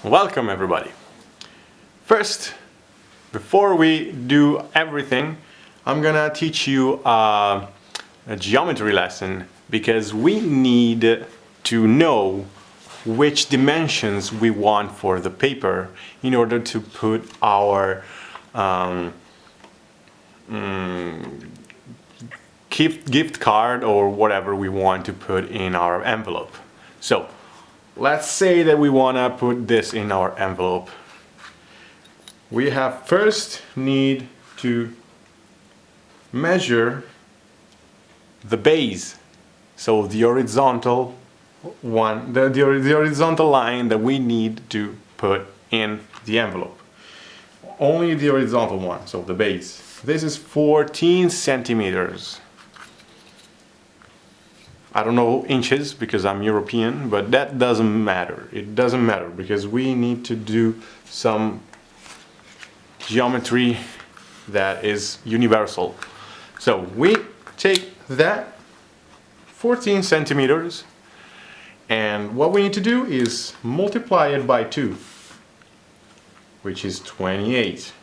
Welcome everybody. First, before we do everything, I'm gonna teach you a geometry lesson because we need to know which dimensions we want for the paper in order to put our gift card or whatever we want to put in our envelope. So let's say that we want to put this in our envelope. We have first need to measure the base, so the horizontal one, the horizontal line that we need to put in the envelope. Only the horizontal one, so the base. This is 14 centimeters. I don't know inches because I'm European, but that doesn't matter. It doesn't matter because we need to do some geometry that is universal. So we take that 14 centimeters and what we need to do is multiply it by 2, which is 28.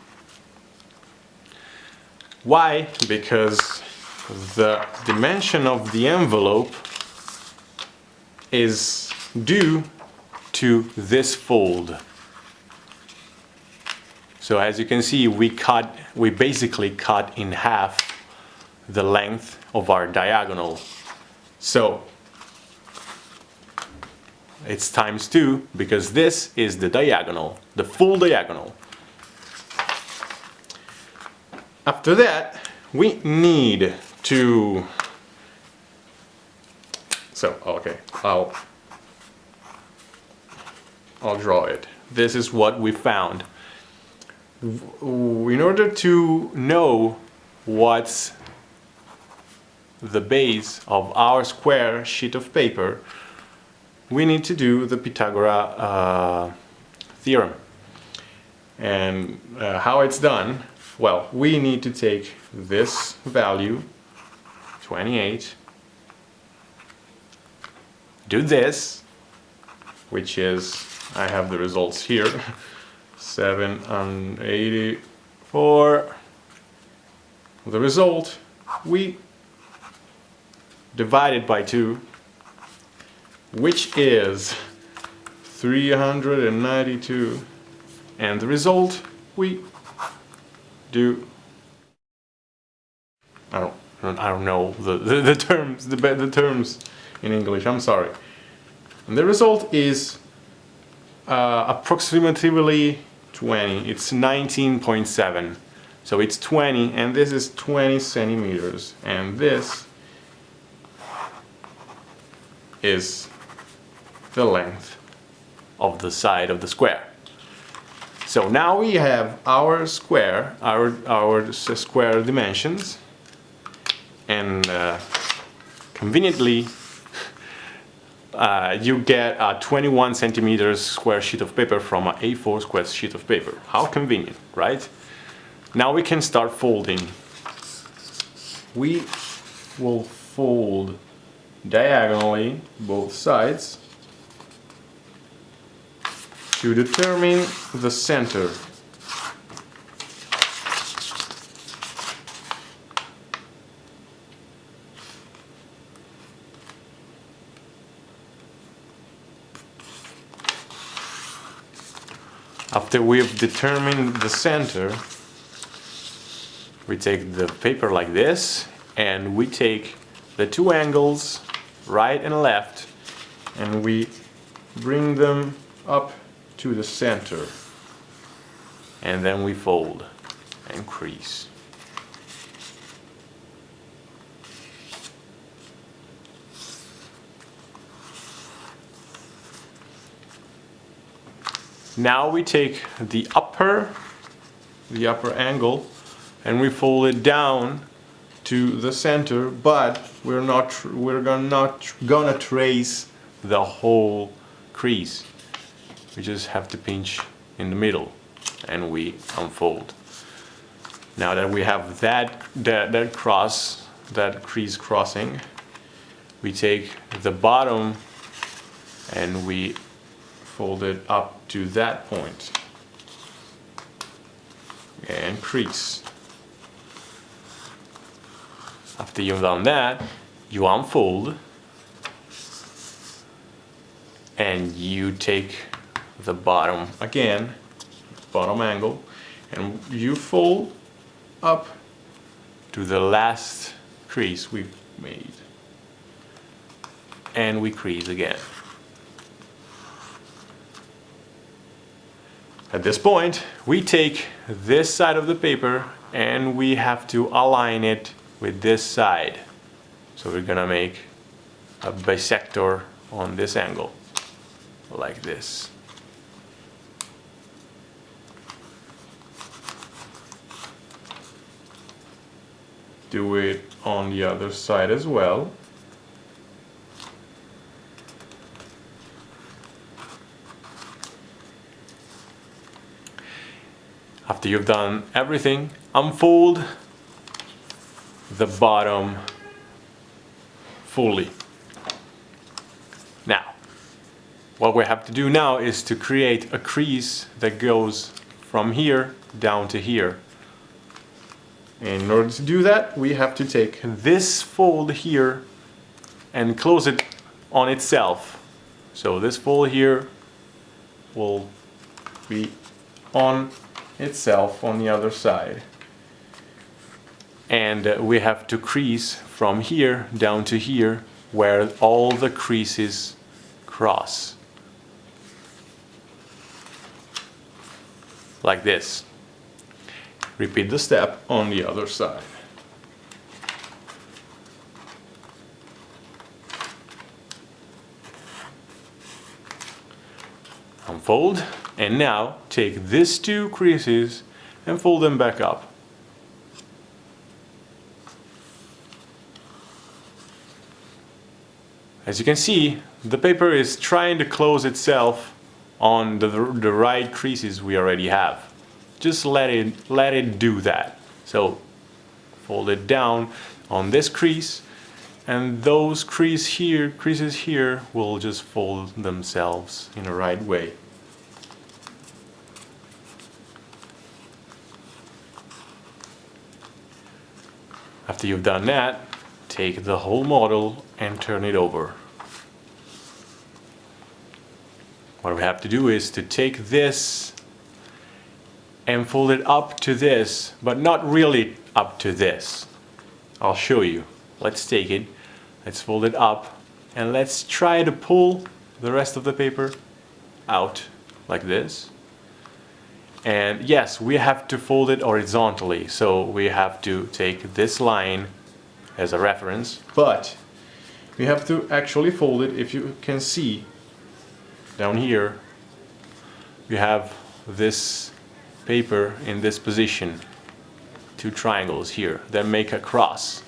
Why? Because the dimension of the envelope is due to this fold. So as you can see, we basically cut in half the length of our diagonal. So it's times 2 because this is the diagonal, the full diagonal. After that, we need to, okay, I'll draw it. This is what we found. In order to know what's the base of our square sheet of paper, we need to do the Pythagoras theorem. And how it's done? Well, we need to take this value, 28, do this, which is, I have the results here, 784. The result, we divide it by 2, which is 392, and the result we do, I don't know the terms, the terms in English, I'm sorry. And the result is approximately 20. It's 19.7. So it's 20 and this is 20 centimeters and this is the length of the side of the square. So now we have our square, our square dimensions, and conveniently you get a 21 centimeters square sheet of paper from an A4 square sheet of paper. How convenient, right? Now we can start folding. We will fold diagonally both sides to determine the center. After we've determined the center, we take the paper like this and we take the two angles, right and left, and we bring them up to the center, and then we fold and crease. Now we take the upper angle and we fold it down to the center, but we're not gonna trace the whole crease. We just have to pinch in the middle and we unfold. Now that we have that crease crossing, we take the bottom and we fold it up to that point and crease. After you've done that, you unfold and you take the bottom again, bottom angle, and you fold up to the last crease we've made, and we crease again. At this point, we take this side of the paper and we have to align it with this side. So we're gonna make a bisector on this angle, like this. Do it on the other side as well. After you've done everything, unfold the bottom fully. Now, what we have to do now is to create a crease that goes from here down to here. And in order to do that, we have to take this fold here and close it on itself. So this fold here will be on itself on the other side. And we have to crease from here down to here where all the creases cross. Like this. Repeat the step on the other side. Unfold, and now take these two creases and fold them back up. As you can see, the paper is trying to close itself on the right creases we already have. Just let it do that. So fold it down on this crease, and those creases here will just fold themselves in the right way. After you've done that, take the whole model and turn it over. What we have to do is to take this and fold it up to this, but not really up to this. I'll show you. Let's take it, let's fold it up, and let's try to pull the rest of the paper out like this. And yes, we have to fold it horizontally, so we have to take this line as a reference, but we have to actually fold it. If you can see down here, you have this paper in this position, two triangles here that make a cross.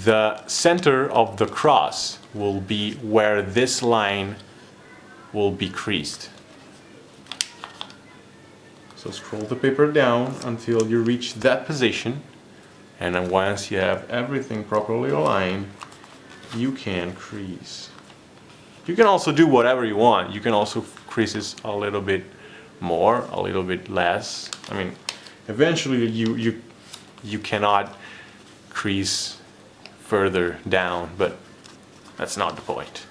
The center of the cross will be where this line will be creased. So scroll the paper down until you reach that position, and then once you have everything properly aligned, you can crease. You can also do whatever you want. You can also crease this a little bit more, a little bit less. I mean, eventually you cannot crease further down, but that's not the point.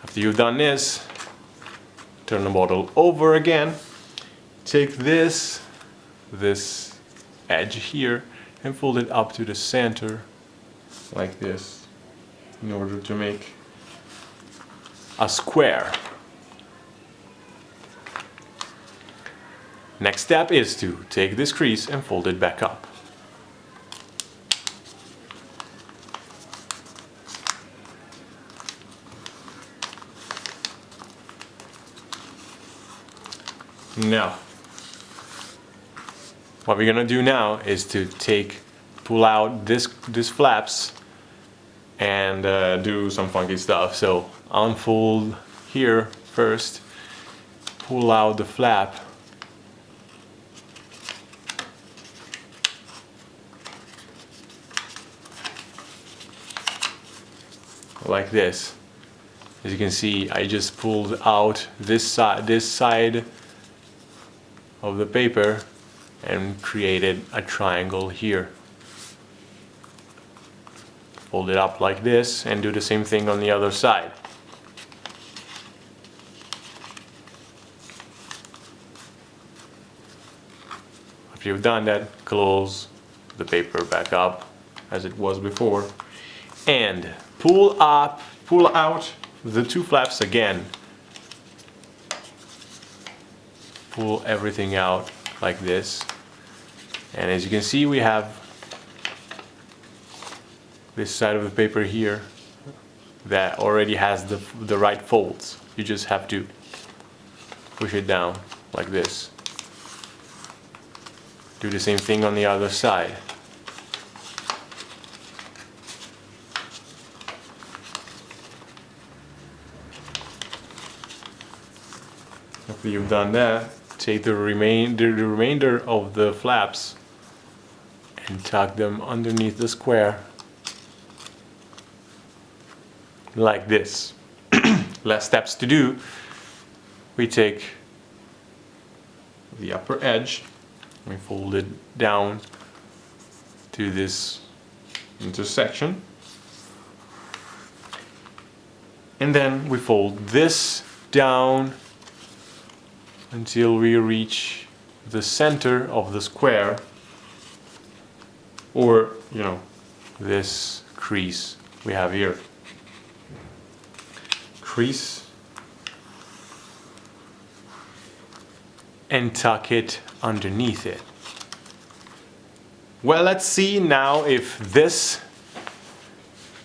After you've done this, turn the bottle over again. Take this edge here and fold it up to the center like this in order to make a square. Next step is to take this crease and fold it back up. Now, what we're gonna do now is to pull out these flaps and do some funky stuff. So unfold here first, pull out the flap, like this, As you can see, I just pulled out this side of the paper and created a triangle here. Fold it up like this and do the same thing on the other side. After you've done that, close the paper back up as it was before and pull out the two flaps again. Pull everything out like this, and as you can see, we have this side of the paper here that already has the right folds. You just have to push it down like this. Do the same thing on the other side. After you've done that, take the remainder of the flaps and tuck them underneath the square like this. Less steps to do. We take the upper edge, we fold it down to this intersection, and then we fold this down until we reach the center of the square, or this crease we have here. Crease and tuck it underneath it. Well, let's see now if this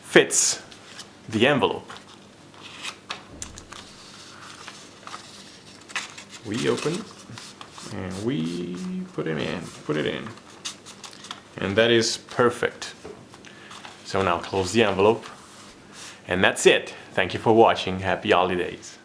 fits the envelope. We open it and we put it in, and that is perfect. So now close the envelope, and that's it. Thank you for watching. Happy holidays.